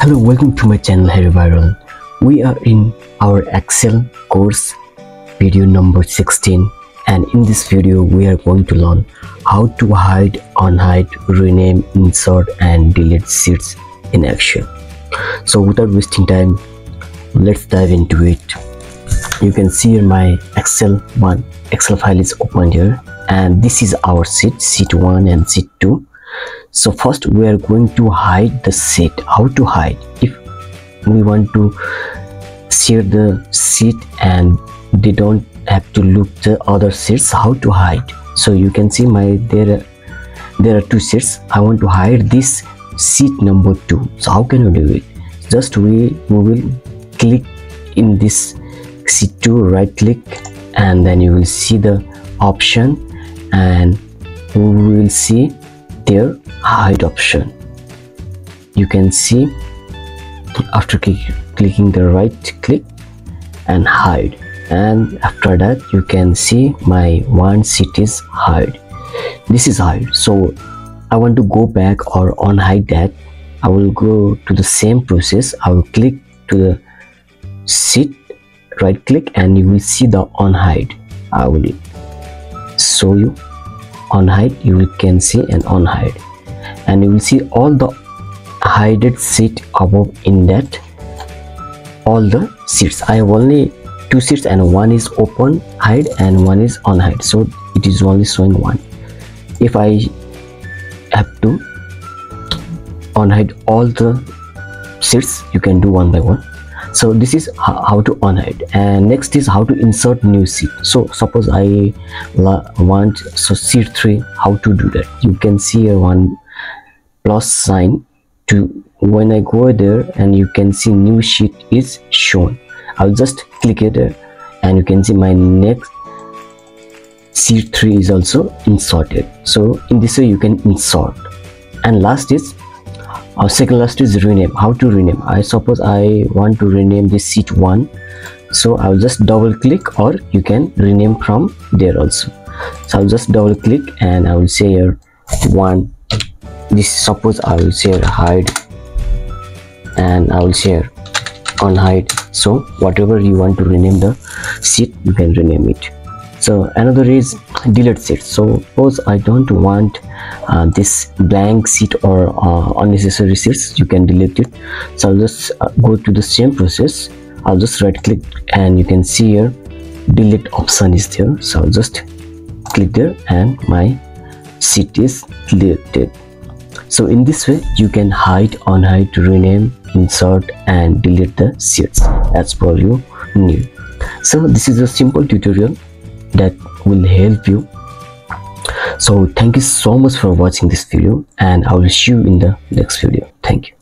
Hello, welcome to my channel Harry Viral. We are in our Excel course video number 16, and in this video we are going to learn how to hide, unhide, rename, insert and delete sheets in Excel. So without wasting time, let's dive into it. You can see here my Excel file is open here, and this is our sheet 1 and sheet 2. So first we are going to hide the sheet. How to hide? If we want to share the sheet and they don't have to look the other sheets, how to hide? So you can see there are two sheets. I want to hide this sheet number 2. So how can we do it? Just we will click in this sheet 2, right click, and then you will see the option, and we will see their hide option. You can see after clicking the right click and hide, and after that you can see my one sheet is hide. This is hide. So I want to go back or unhide that. I will go to the same process. I will click to the sheet, right click, and you will see the unhide. I will show you unhide. You can see and unhide, and you will see all the hided sheet above in that, all the sheets. I have only 2 sheets, and one is open hide and one is unhide, so it is only showing one. If I have to unhide all the sheets, you can do one by one. So this is how to unhide, and next is how to insert new sheet. So suppose I want sheet 3, how to do that? You can see here one plus sign to when I go there, and you can see new sheet is shown. I'll just click it there, and you can see my next sheet 3 is also inserted. So in this way you can insert. And last is second last is rename. How to rename? I suppose I want to rename this sheet 1, so I'll just double click, or you can rename from there also. So I'll just double click and I will say here 1. This suppose I will say hide, and I will share unhide. So whatever you want to rename the sheet, you can rename it. So another is delete sheet. So suppose I don't want this blank sheet or unnecessary sheets, you can delete it. So I'll just go to the same process. I'll just right click, and you can see here delete option is there. So I'll just click there, and my sheet is deleted. So in this way you can hide, unhide, rename, insert and delete the sheets as per you need. So this is a simple tutorial that will help you. So thank you so much for watching this video, and I will see you in the next video. Thank you.